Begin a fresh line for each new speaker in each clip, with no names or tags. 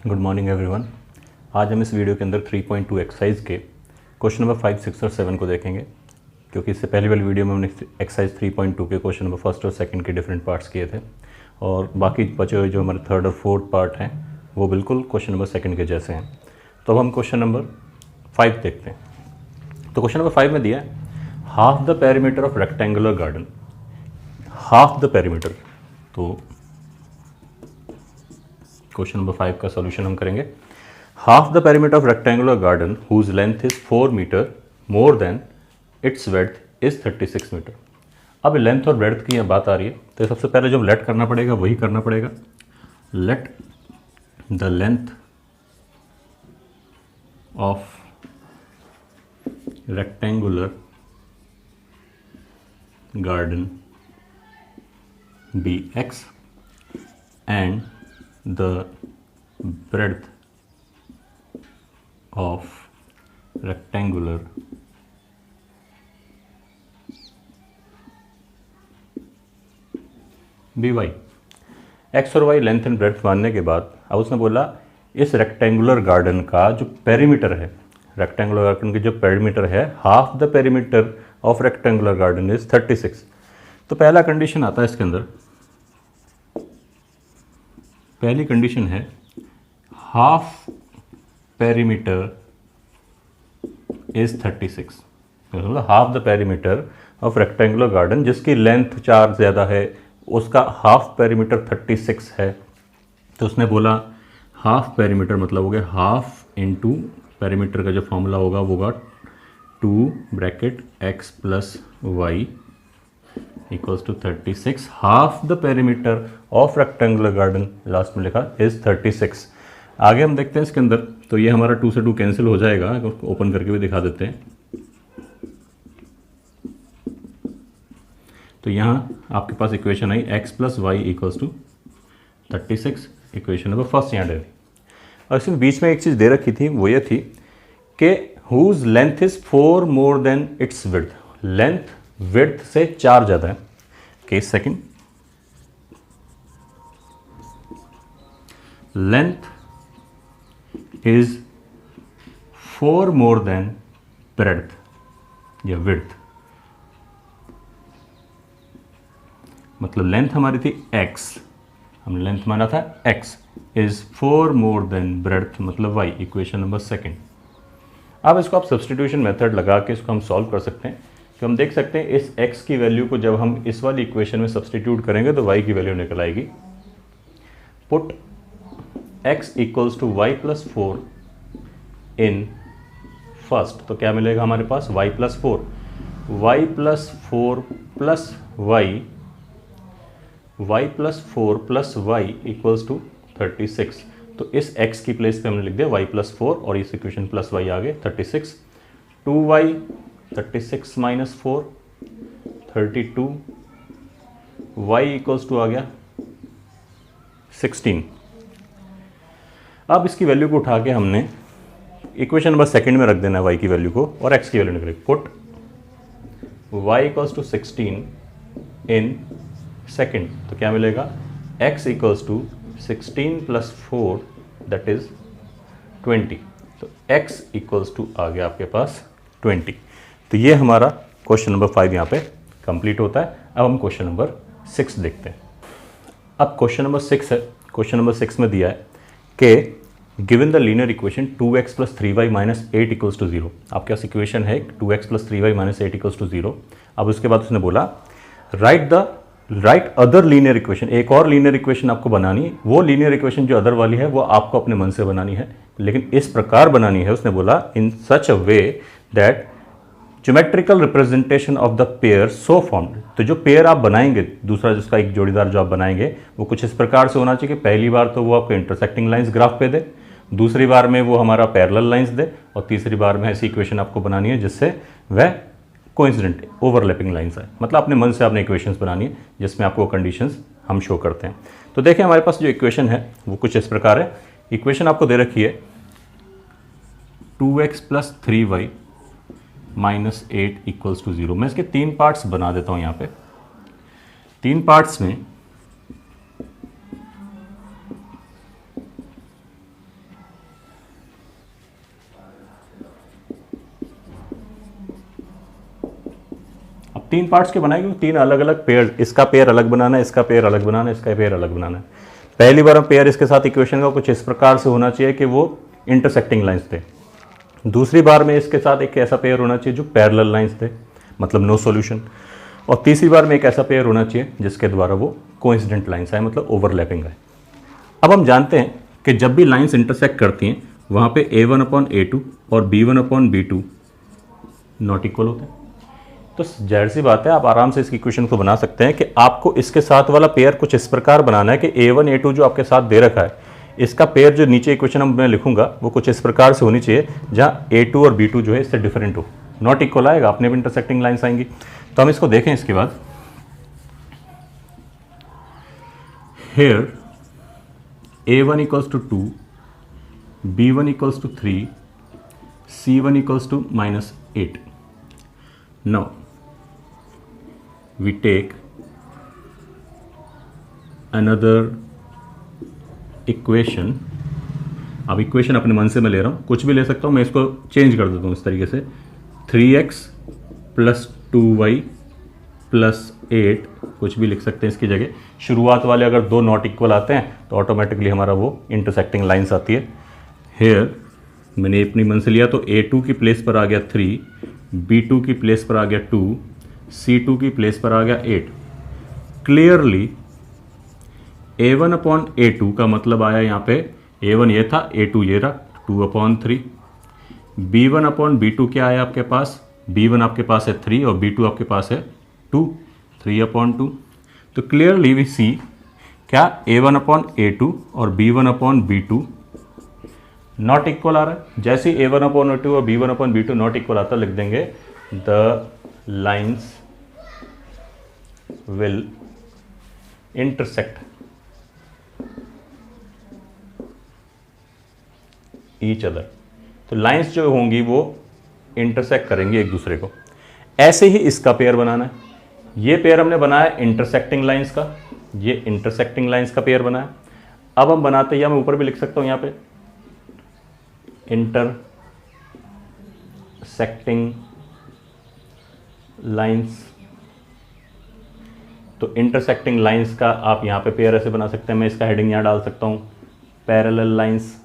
Good morning everyone. आज हम इस वीडियो के अंदर 3.2 एक्सरसाइज के क्वेश्चन नंबर 5, 6 और 7 को देखेंगे, क्योंकि इससे पहले वाली वीडियो में हमने एक्सरसाइज 3.2 के क्वेश्चन नंबर फर्स्ट और सेकंड के डिफरेंट पार्ट्स किए थे, और बाकी बचे हुए जो हमारे थर्ड और फोर्थ पार्ट हैं वो बिल्कुल क्वेश्चन नंबर सेकंड के जैसे हैं। तो अब हम क्वेश्चन नंबर 5 देखते हैं। तो क्वेश्चन नंबर 5 में दिया है half the perimeter of rectangular garden. Half the perimeter, तो क्वेश्चन नंबर 5 का सॉल्यूशन हम करेंगे। Half the perimeter of rectangular garden whose length is 4 metre more than its width is 36 metre. अब लेंथ और breadth की बात आ रही है, तो सबसे पहले जो लेट करना पड़ेगा वही करना पड़ेगा। Let the length of rectangular garden be x and the breadth of rectangular by x और y लेंथ एंड ब्रेड्थ मानने के बाद अब उसने बोला इस रेक्टेंगुलर गार्डन का जो पेरीमीटर है, रेक्टेंगुलर गार्डन की जो पेरीमीटर है, half the perimeter of rectangular garden is 36। तो पहला कंडीशन आता है इसके अंदर, पहली कंडीशन है हाफ पेरीमीटर इज 36, मतलब half the perimeter of rectangular garden जिसकी लेंथ 4 ज़्यादा है उसका हाफ पेरीमीटर 36 है। तो उसने बोला हाफ पेरीमीटर मतलब हो गया हाफ इंटू पेरीमीटर का जो फॉर्मूला होगा वो होगा 2 bracket x plus Y equals to 36। Half the perimeter of rectangular garden last में लिखा इज 36। आगे हम देखते हैं इसके अंदर, तो ये हमारा 2 से 2 कैंसिल हो जाएगा, अगर ओपन करके भी दिखा देते हैं। तो यहाँ आपके पास equation I x plus Y equals to 36, equation number first यहाँ डे। और इसमें बीच में एक चीज़ दे रखी थी, वो ये थी कि whose length is 4 more than its width. Length width से 4 ज़्यादा है। Case second, length is 4 more than breadth या विड्थ, मतलब लेंथ हमारी थी x, हमने लेंथ माना था x, is 4 more than breadth मतलब y, इक्वेशन नंबर सेकंड। अब इसको आप सब्सटीट्यूशन मेथड लगा के इसको हम सॉल्व कर सकते हैं। तो हम देख सकते हैं इस x की वैल्यू को जब हम इस वाली इक्वेशन में सब्सटीट्यूट करेंगे तो y की वैल्यू निकल आएगी। Put x equals to Y plus 4 in first, तो क्या मिलेगा हमारे पास y plus 4, Y plus 4 plus Y, y plus 4 plus Y equals to 36। तो इस x की प्लेस पे हमने लिख दिया y प्लस 4 और इस इक्वेशन प्लस y आ गए 36। 2y 36 minus 4 32, y equals to आ गया 16। अब इसकी वैल्यू को उठा के हमने इक्वेशन नंबर सेकंड में रख देना है y की वैल्यू को और x की वैल्यू निकलेगी। Put y equals to 16 in second, तो क्या मिलेगा x equals to 16 plus 4 that is 20। तो x इक्वल्स टू आ गया आपके पास 20। तो ये हमारा क्वेश्चन नंबर 5 यहाँ पे कंप्लीट होता है। अब हम क्वेश्चन नंबर 6 देखते हैं। अब क्वेश्चन नंबर 6 है। क्वेश्चन नंबर 6 में दिया है कि given the linear equation 2x plus 3y minus 8 equals to 0। आपके पास इक्वेशन है 2x plus 3y minus 8 equals to 0। अब उसके बाद उसने बोला राइट अदर लीनियर इक्वेशन, एक और लीनियर इक्वेशन आपको बनानी है। वो लीनियर इक्वेशन जो अदर वाली है वो आपको अपने मन से बनानी है, लेकिन इस प्रकार बनानी है। उसने बोला in such a way that geometrical representation of the pair so formed. तो जो पेयर आप बनाएंगे, दूसरा जिसका एक जोड़ीदार जो आप बनाएंगे, वो कुछ इस प्रकार से होना चाहिए कि पहली बार तो वो आपको इंटरसेक्टिंग लाइंस ग्राफ पे दे, दूसरी बार में वो हमारा पैरेलल लाइंस दे, और तीसरी बार में ऐसी इक्वेशन आपको बनानी है जिससे वह कोइंसिडेंट ओवरलैपिंग लाइंस है। मतलब अपने मन से आपने इक्वेशंस बनानी है जिसमें आपको कंडीशंस हम शो करते हैं। तो देखिए हमारे पास जो इक्वेशन है वो कुछ इस प्रकार है। इक्वेशन आपको दे रखी है 2x plus 3y minus 8 equals to 0। मैं इसके 3 पार्ट्स बना देता हूं यहाँ पे। 3 पार्ट्स में 3 पार्ट्स के बनाए, क्योंकि 3 अलग अलग पेयर, इसका पेयर अलग बनाना है, इसका पेयर अलग बनाना है, इसका पेयर अलग बनाना है। पहली बार हम पेयर इसके साथ इक्वेशन का कुछ इस प्रकार से होना चाहिए कि वो इंटरसेक्टिंग लाइंस थे। दूसरी बार में इसके साथ एक ऐसा पेयर होना चाहिए जो पैरेलल लाइंस थे, मतलब नो सॉल्यूशन। और तीसरी बार में एक ऐसा पेयर होना चाहिए जिसके द्वारा वो कोइंसिडेंट लाइंस आए, मतलब ओवरलैपिंग आए। अब हम जानते हैं कि जब भी लाइंस इंटरसेक्ट करती हैं वहाँ पे A1/A2 और B1/B2 नॉट इक्वल होते हैं। तो जाहिर सी बात है, आप आराम से इस इक्वेशन को बना सकते हैं कि आपको इसके साथ वाला पेयर कुछ इस प्रकार बनाना है कि A1/A2 जो आपके साथ दे रखा है, इसका पेयर जो नीचे इक्वेशन मैं लिखूंगा वो कुछ इस प्रकार से होनी चाहिए जहाँ A2 और B2 जो है इससे डिफरेंट हो, नॉट इक्वल आएगा, अपने भी इंटरसेक्टिंग लाइन्स आएंगी। तो हम इसको देखें इसके बाद, here A1 equals to 2, B1 equals to 3, C1 equals to -8. Now we take another equation. अब इक्वेशन अपने मन से मैं ले रहा हूँ, कुछ भी ले सकता हूँ, मैं इसको चेंज कर देता हूँ इस तरीके से, 3x + 2y + 8, कुछ भी लिख सकते हैं इसकी जगह। शुरुआत वाले अगर दो नॉट इक्वल आते हैं तो ऑटोमेटिकली हमारा वो इंटरसेक्टिंग लाइंस आती है। हेयर मैंने अपनी मन से लिया तो A2 की प्लेस पर आ गया 3, B2 की प्लेस पर आ गया 2, C2 की प्लेस पर आ गया 8। क्लियरली A1/A2 का मतलब आया यहाँ पे, A1 ये था, A2 ये रहा, 2/3। B1/B2 क्या आया आपके पास, B1 आपके पास है 3 और B2 आपके पास है 2, 3/2। तो क्लियरली वी सी क्या A1/A2 और B1/B2 नॉट इक्वल आ रहा है। जैसे ही A1/A2 और B1/B2 नॉट इक्वल आता लिख देंगे the lines will intersect each other. तो लाइन्स जो होंगी वो इंटरसेक्ट करेंगे एक दूसरे को। ऐसे ही इसका पेयर बनाना है। ये पेयर हमने बनाया इंटरसेक्टिंग लाइंस का, ये इंटरसेक्टिंग लाइंस का पेयर बनाया। अब हम बनाते हैं, या मैं ऊपर भी लिख सकता हूं यहाँ पे, इंटरसेक्टिंग लाइंस। तो इंटरसेक्टिंग लाइंस का आप यहाँ पे पेयर ऐसे बना सकते हैं, मैं इसका हेडिंग यहाँ डाल सकता हूं पैरेलल लाइंस,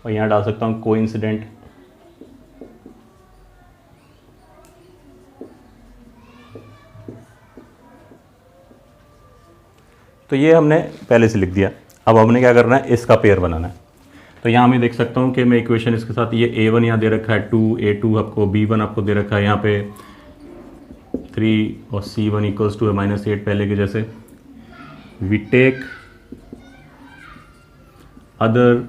और यहाँ डाल सकता हूँ कोइंसिडेंट। तो ये हमने पहले से लिख दिया। अब हमने क्या करना है, इसका पेयर बनाना है। तो यहाँ मैं देख सकता हूँ कि मैं इक्वेशन इसके साथ, ये A1 यहाँ दे रखा है 2, A2 आपको, B1 आपको दे रखा है यहाँ पे 3 और C1 इक्वल्स टू -8 पहले के जैसे। We take other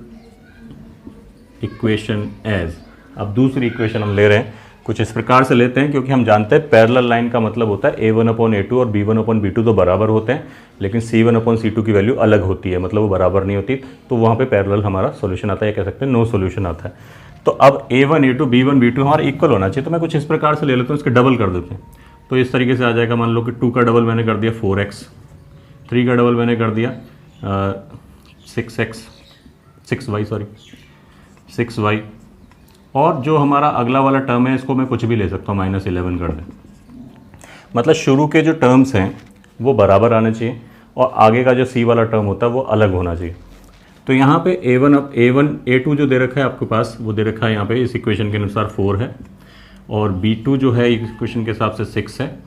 equation as, अब दूसरी इक्वेशन हम ले रहे हैं कुछ इस प्रकार से लेते हैं, क्योंकि हम जानते हैं पैरेलल लाइन का मतलब होता है A1/A2 और B1/B2 तो बराबर होते हैं, लेकिन C1/C2 की वैल्यू अलग होती है, मतलब वो बराबर नहीं होती, तो वहाँ पे पैरेलल हमारा सॉल्यूशन आता है, कह सकते हैं नो सॉल्यूशन आता है। तो अब A1/A2 B1/B2 हमारा इक्वल होना चाहिए, तो मैं कुछ इस प्रकार से ले लेता हूँ, इसके डबल कर देते हैं। तो इस तरीके से आ जाएगा, मान लो कि 2 का डबल मैंने कर दिया 4x, 3 का डबल मैंने कर दिया 6y, और जो हमारा अगला वाला टर्म है इसको मैं कुछ भी ले सकता हूँ, -11 कर दें। मतलब शुरू के जो टर्म्स हैं वो बराबर आने चाहिए और आगे का जो C वाला टर्म होता है वो अलग होना चाहिए। तो यहाँ पे A1/A2 जो दे रखा है आपके पास, वो दे रखा है यहाँ पे इस इक्वेशन के अनुसार 4 है, और B2 जो है इक्वेशन के हिसाब से 6 है,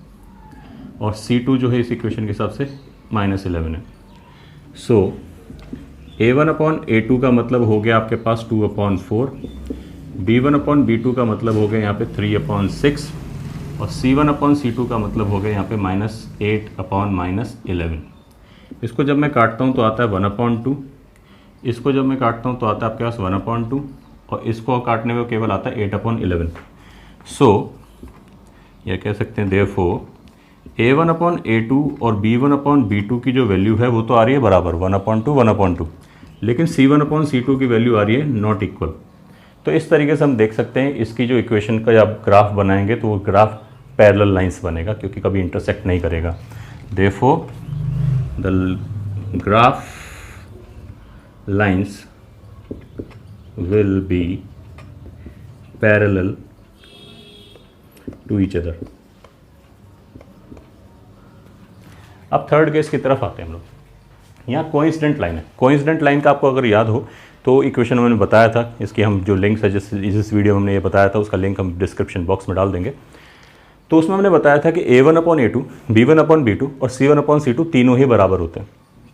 और C2 जो है इस इक्वेशन के हिसाब से -11 है। सो A1/A2 का मतलब हो गया आपके पास 2/4, B1/B2 का मतलब हो गया यहाँ पे 3/6, और C1/C2 का मतलब हो गया यहाँ पे -8/11। इसको जब मैं काटता हूँ तो आता है 1/2, इसको जब मैं काटता हूँ तो आता है आपके पास 1/2, और इसको काटने में केवल आता है 8/11। सो यह कह सकते हैं देयरफॉर A1/A2 और B1/B2 की जो वैल्यू है वो तो आ रही है बराबर 1/2, 1/2, लेकिन C1/C2 की वैल्यू आ रही है नॉट इक्वल। तो इस तरीके से हम देख सकते हैं इसकी जो इक्वेशन का जब ग्राफ बनाएंगे तो वो ग्राफ पैरेलल लाइंस बनेगा, क्योंकि कभी इंटरसेक्ट नहीं करेगा। Therefore the graph lines will be parallel to each other. अब थर्ड केस की तरफ आते हैं हम लोग। यहाँ कोइंसिडेंट लाइन है। कोइंसिडेंट लाइन का आपको अगर याद हो तो इक्वेशन मैंने बताया था, इसकी हम जो लिंक्स है जिस वीडियो में हमने ये बताया था उसका लिंक हम डिस्क्रिप्शन बॉक्स में डाल देंगे। तो उसमें हमने बताया था कि A1/A2, B1/B2 और C1/C2 तीनों ही बराबर होते हैं।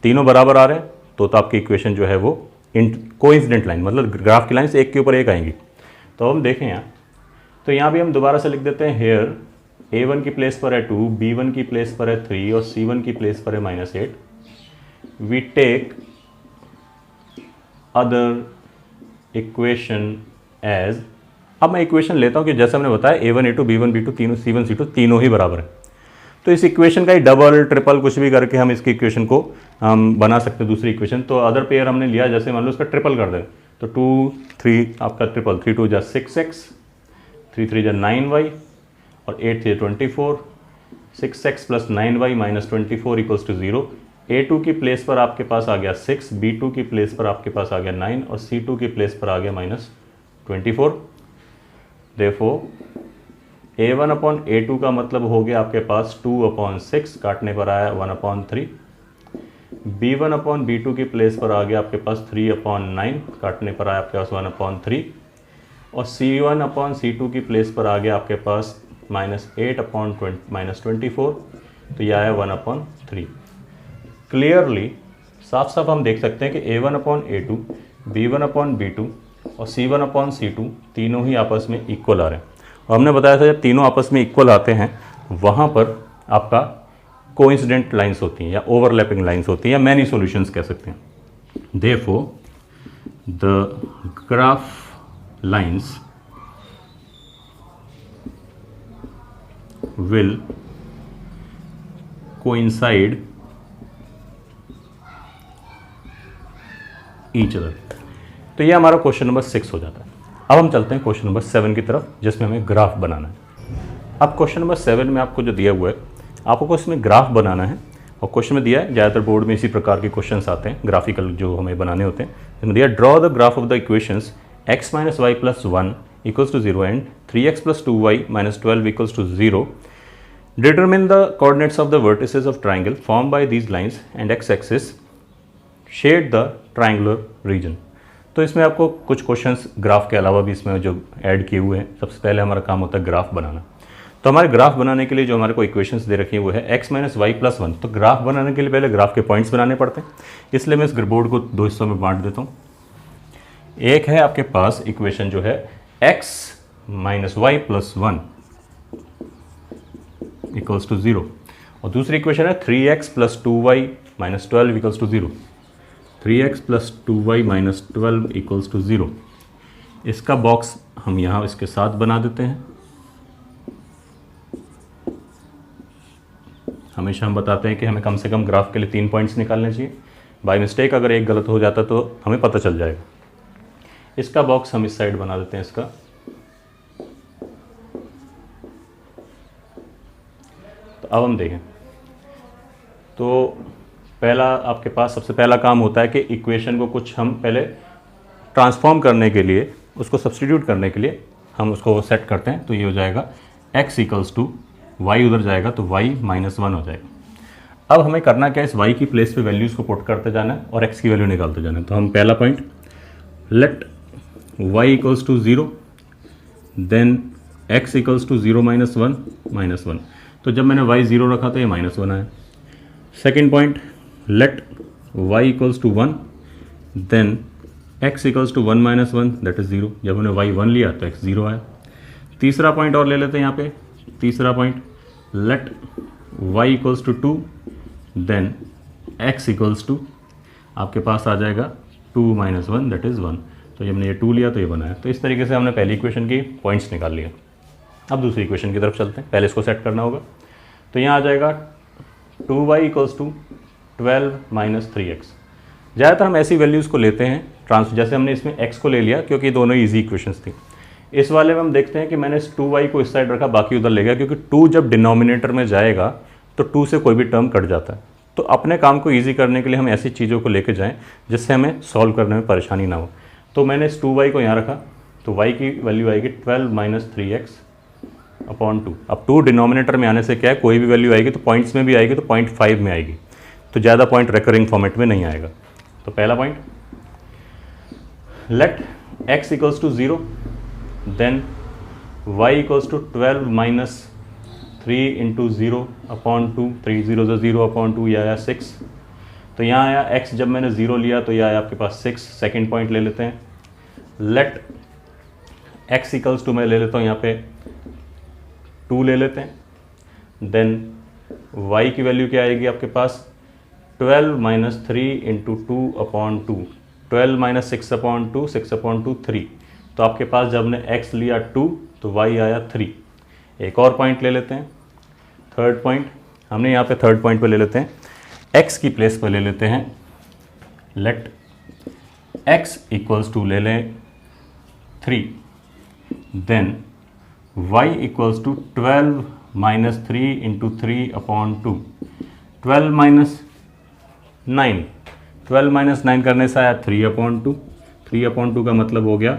तीनों बराबर आ रहे हैं तो आपकी इक्वेशन जो है वो कोइंसिडेंट लाइन, मतलब ग्राफ की लाइन्स एक के ऊपर एक आएंगी। तो हम देखें यहाँ, तो यहाँ भी हम दोबारा से लिख देते हैं हेयर A1 की प्लेस पर है 2, B1 की प्लेस पर है 3 और C1 की प्लेस पर है -8। We take other equation as, अब मैं इक्वेशन लेता हूँ कि जैसे हमने बताया A1A2 B1B2 तीनों C1 C2 तीनों ही बराबर है। तो इस इक्वेशन का ही डबल ट्रिपल कुछ भी करके हम इसकी इक्वेशन को हम बना सकते हैं दूसरी इक्वेशन। तो अदर पेयर हमने लिया, जैसे मान लो उसका ट्रिपल कर दें तो 2 3 आपका ट्रिपल 3 2 जा 6x, 3 3 जा 9y और 8 3 24, 6x plus 9y minus 24 equals to 0। A2 की प्लेस पर आपके पास आ गया 6, B2 की प्लेस पर आपके पास आ गया 9 और C2 की प्लेस पर आ गया -24। Therefore A1/A2 का मतलब हो गया आपके पास 2/6, काटने पर आया 1/3। B1/B2 की प्लेस पर आ गया आपके पास 3/9, काटने पर आया आपके पास 1/3 और C1/C2 की प्लेस पर आ गया आपके पास -8/24, तो यह आया 1/3। क्लियरली साफ साफ हम देख सकते हैं कि A1/A2, B1/B2 और C1/C2 तीनों ही आपस में इक्वल आ रहे हैं। और हमने बताया था जब तीनों आपस में इक्वल आते हैं वहाँ पर आपका कोइंसिडेंट लाइंस होती हैं या ओवरलैपिंग लाइंस होती हैं या मैनी सॉल्यूशंस कह सकते हैं। Therefore the graph lines will coincide each other. तो ये हमारा क्वेश्चन नंबर 6 हो जाता है। अब हम चलते हैं क्वेश्चन नंबर 7 की तरफ, जिसमें हमें ग्राफ बनाना है। अब क्वेश्चन नंबर 7 में आपको जो दिया हुआ है, आपको इसमें ग्राफ बनाना है और क्वेश्चन में दिया है, ज़्यादातर बोर्ड में इसी प्रकार के क्वेश्चंस आते हैं ग्राफिकल जो हमें बनाने होते हैं। इसमें दिया draw the graph of the equations x - y + 1 = 0 and 3x + 2y - 12 = 0। Determine the coordinates of the vertices of triangle form by these lines and x axis shade the triangular region. तो इसमें आपको कुछ क्वेश्चंस ग्राफ के अलावा भी इसमें जो add किए हुए हैं। सबसे पहले हमारा काम होता है ग्राफ बनाना। तो हमारे ग्राफ बनाने के लिए जो हमारे को इक्वेशंस दे रखी है वो है x - y + 1। तो ग्राफ बनाने के लिए पहले ग्राफ के पॉइंट्स बनाने पड़ते हैं, इसलिए मैं इस बोर्ड को दो हिस्सों में बांट देता हूँ। एक है आपके पास इक्वेशन जो है x - y + 1 = 0 और दूसरी इक्वेशन है 3x + 2y - 12 = 0। 3x + 2y - 12 = 0। इसका बॉक्स हम यहाँ इसके साथ बना देते हैं। हमेशा हम बताते हैं कि हमें कम से कम ग्राफ के लिए 3 पॉइंट्स निकालने चाहिए। बाय मिस्टेक अगर एक गलत हो जाता तो हमें पता चल जाएगा। इसका बॉक्स हम इस साइड बना देते हैं इसका। तो अब हम देखें, तो पहला आपके पास सबसे पहला काम होता है कि इक्वेशन को कुछ हम पहले ट्रांसफॉर्म करने के लिए, उसको सब्स्टिट्यूट करने के लिए हम उसको सेट करते हैं। तो ये हो जाएगा x = y, उधर जाएगा तो y - 1 हो जाएगा। अब हमें करना क्या है, इस y की प्लेस पे वैल्यूज़ को पुट करते जाना है और x की वैल्यू निकालते जाना है। तो हम पहला point let y = 0 then x = 0 - 1 -1। तो जब मैंने y 0 रखा तो ये -1 आया। Second point let y = 1 then x = 1 - 1 that is 0। जब हमने y 1 लिया तो x 0 आया। तीसरा पॉइंट और ले लेते हैं यहाँ पे। तीसरा point let y = 2 then x = आपके पास आ जाएगा 2 - 1 दैट इज़ 1। तो जब हमने ये 2 लिया तो ये बनाया। तो इस तरीके से हमने पहली इक्वेशन की पॉइंट्स निकाल लिए। अब दूसरी इक्वेशन की तरफ चलते हैं। पहले इसको सेट करना होगा। तो यहाँ आ जाएगा 2y = 12 - 3x। ज़्यादातर हम ऐसी वैल्यूज़ को लेते हैं जैसे हमने इसमें x को ले लिया क्योंकि दोनों ईजी इक्वेशंस थी। इस वाले में हम देखते हैं कि मैंने इस 2y को इस साइड रखा, बाकी उधर ले गया, क्योंकि 2 जब डिनोमिनेटर में जाएगा तो 2 से कोई भी टर्म कट जाता है। तो अपने काम को ईजी करने के लिए हम ऐसी चीज़ों को लेके जाएँ जिससे हमें सॉल्व करने में परेशानी ना हो। तो मैंने इस 2y को यहाँ रखा, तो y की वैल्यू आएगी 12 - 3x अपॉन 2। अब 2 डिनोमिनेटर में आने से क्या है, कोई भी वैल्यू आएगी तो पॉइंट्स में भी आएगी, तो 0.5 में आएगी, तो ज़्यादा पॉइंट रिकरिंग फॉर्मेट में नहीं आएगा। तो पहला point, let x equals to 0, then y equals to 12 minus 3 into 0 upon 2, 3 0 0 upon 2, यह आया 6। तो यहाँ आया x, जब मैंने 0 लिया तो यह आया आपके पास 6। सेकेंड पॉइंट ले लेते हैं, लेट x इक्वल्स टू, मैं ले लेता हूँ यहाँ पे 2 ले लेते हैं, देन y की वैल्यू क्या आएगी आपके पास 12 minus 3 into 2 upon 2, 12 minus 6 upon 2, 6 upon 2 3। तो आपके पास जब हमने x लिया 2 तो y आया 3। एक और पॉइंट ले लेते हैं, थर्ड पॉइंट, हमने यहाँ पे थर्ड पॉइंट पे ले लेते हैं, x की प्लेस पे ले लेते हैं, लेट x इक्वल्स टू ले लें 3, then y equals to 12 minus 3 into 3 upon 2, 12 minus 9, 12 minus 9 करने से आया 3 अपॉन 2, 3 अपॉन 2 का मतलब हो गया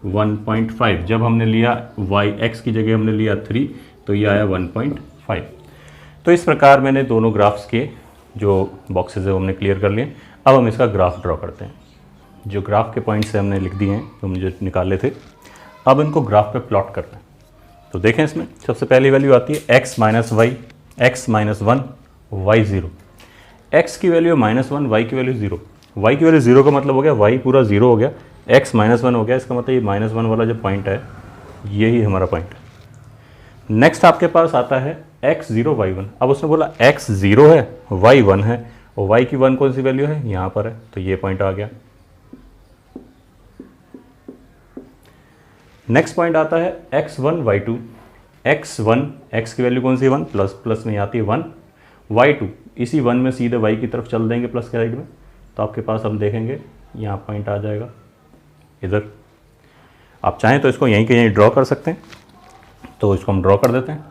1.5। जब हमने लिया y, x की जगह हमने लिया 3, तो ये आया 1.5। तो इस प्रकार मैंने दोनों ग्राफ्स के जो बॉक्सेस है वो हमने क्लियर कर लिए। अब हम इसका ग्राफ ड्रॉ करते हैं। जो ग्राफ के पॉइंट्स से हमने लिख दिए हैं, तो मुझे निकाले थे, अब इनको ग्राफ पे प्लॉट करते हैं। तो देखें, इसमें सबसे पहली वैल्यू आती है x minus Y, x minus 1, y 0। x की वैल्यू -1, y की वैल्यू 0। y की वैल्यू 0 का मतलब हो गया y पूरा 0 हो गया, x -1 हो गया, इसका मतलब ये -1 वाला जो पॉइंट है यही हमारा पॉइंट है। नेक्स्ट आपके पास आता है x 0 y 1। अब उसने बोला x 0 है, y 1 है, और y की 1 कौन सी वैल्यू है, यहाँ पर है, तो ये पॉइंट आ गया। नेक्स्ट पॉइंट आता है x1 y2। x1, x की वैल्यू कौन सी, 1, प्लस प्लस में आती है 1, y2 इसी 1 में सीधे y की तरफ चल देंगे प्लस के साइड में, तो आपके पास हम देखेंगे यहाँ पॉइंट आ जाएगा इधर। आप चाहें तो इसको यहीं के यहीं ड्रॉ कर सकते हैं, तो इसको हम ड्रॉ कर देते हैं।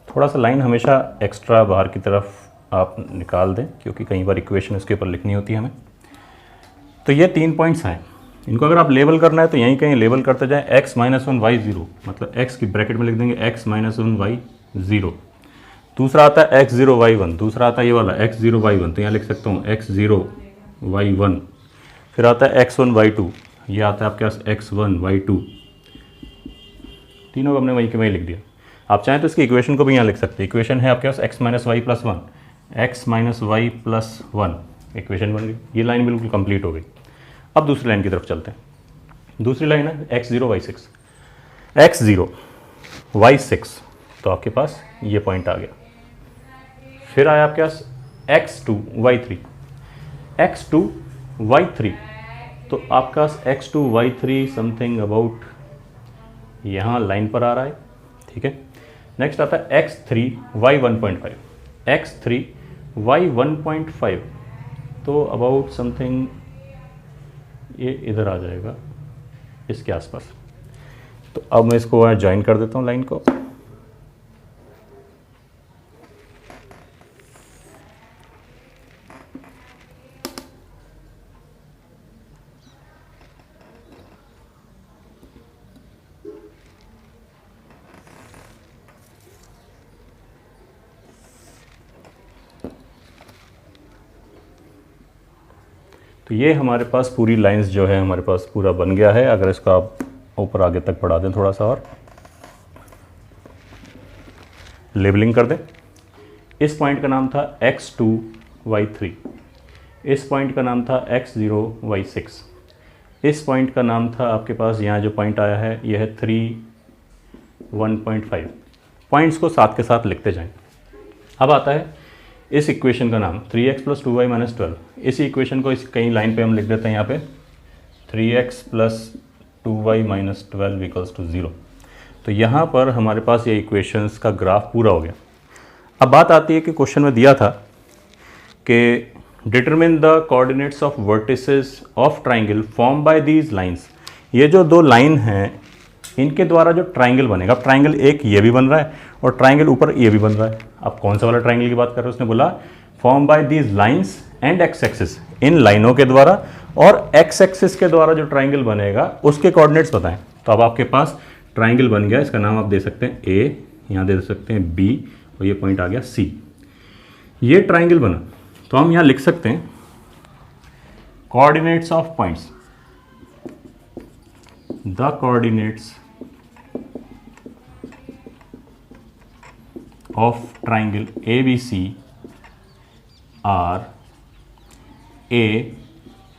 थोड़ा सा लाइन हमेशा एक्स्ट्रा बाहर की तरफ आप निकाल दें, क्योंकि कई बार इक्वेशन इसके ऊपर लिखनी होती है हमें। तो ये 3 पॉइंट्स हैं, इनको अगर आप लेबल करना है तो यहीं कहीं लेबल करते जाएं। x माइनस 1 y 0, मतलब x की ब्रैकेट में लिख देंगे x माइनस 1 y 0। दूसरा आता है x 0 y 1, दूसरा आता है ये वाला x 0 y 1, तो यहाँ लिख सकता हूँ x 0 y 1। फिर आता है x 1 y 2, ये आता है आपके पास x 1 y 2। तीनों को हमने वहीं के वहीं लिख दिया। आप चाहें तो इसकी इक्वेशन को भी यहाँ लिख सकते हैं। इक्वेशन है आपके पास x minus Y plus 1, x minus Y plus 1, equation बन गई। ये लाइन बिल्कुल कंप्लीट हो गई। अब दूसरी लाइन की तरफ चलते हैं। दूसरी लाइन है x 0 y 6, x 0 y 6, तो आपके पास ये पॉइंट आ गया। फिर आया आपके पास x 2 y 3, x 2 y 3, तो आपके पास x 2 y 3 समथिंग अबाउट यहाँ लाइन पर आ रहा है, ठीक है। नेक्स्ट आता है x 3 y 1.5, x 3 y 1.5, तो अबाउट समथिंग ये इधर आ जाएगा इसके आसपास। तो अब मैं इसको ज्वाइन कर देता हूँ लाइन को। तो ये हमारे पास पूरी लाइंस जो है हमारे पास पूरा बन गया है। अगर इसको आप ऊपर आगे तक बढ़ा दें थोड़ा सा और लेबलिंग कर दें। इस पॉइंट का नाम था x2 y3, इस पॉइंट का नाम था x0 y6, इस पॉइंट का नाम था आपके पास यहाँ जो पॉइंट आया है यह है 3 1.5। पॉइंट्स को साथ के साथ लिखते जाएं। अब आता है इस इक्वेशन का नाम 3x प्लस 2y माइनस 12। इसी इक्वेशन को इस कई लाइन पे हम लिख देते हैं यहाँ पे 3x plus 2y minus 12 equals to 0। तो यहाँ पर हमारे पास ये इक्वेशंस का ग्राफ पूरा हो गया। अब बात आती है कि क्वेश्चन में दिया था कि determine the coordinates of vertices of triangle form by these lines, ये जो दो लाइन हैं इनके द्वारा जो ट्राइंगल बनेगा, अब ट्राइंगल एक ये भी बन रहा है और ट्राइंगल ऊपर ये भी बन रहा है। अब कौन सा वाला ट्राइंगल की बात कर रहे हैं? उसने बोला form by these lines and X axis, इन लाइनों के द्वारा और एक्स एक्सिस के द्वारा जो ट्राइंगल बनेगा उसके कोऑर्डिनेट्स बताएं। तो अब आपके पास ट्राइंगल बन गया, इसका नाम आप दे सकते हैं ए, यहाँ दे सकते हैं बी और ये पॉइंट आ गया सी। ये ट्राइंगल बना तो हम यहाँ लिख सकते हैं coordinates of points, the coordinates of triangle ABC are A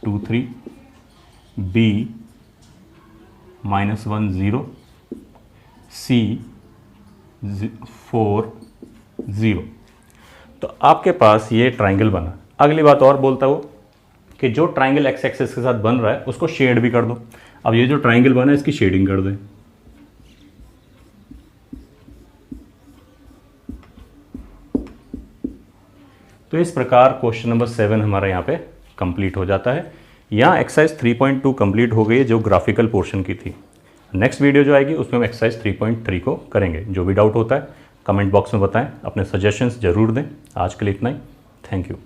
2 3, B -1 0, C 4 0। तो आपके पास ये ट्राइंगल बना। अगली बात और बोलता हूँ कि जो ट्राइंगल एक्स एक्सिस के साथ बन रहा है उसको शेड भी कर दो। अब ये जो ट्राइंगल बना है इसकी शेडिंग कर दें। तो इस प्रकार क्वेश्चन नंबर 7 हमारा यहाँ पे कंप्लीट हो जाता है। यहाँ एक्सरसाइज 3.2 कंप्लीट हो गई है जो ग्राफिकल पोर्शन की थी। नेक्स्ट वीडियो जो आएगी उसमें हम एक्सरसाइज 3.3 को करेंगे। जो भी डाउट होता है कमेंट बॉक्स में बताएं, अपने सजेशंस जरूर दें। आज के लिए इतना ही, थैंक यू।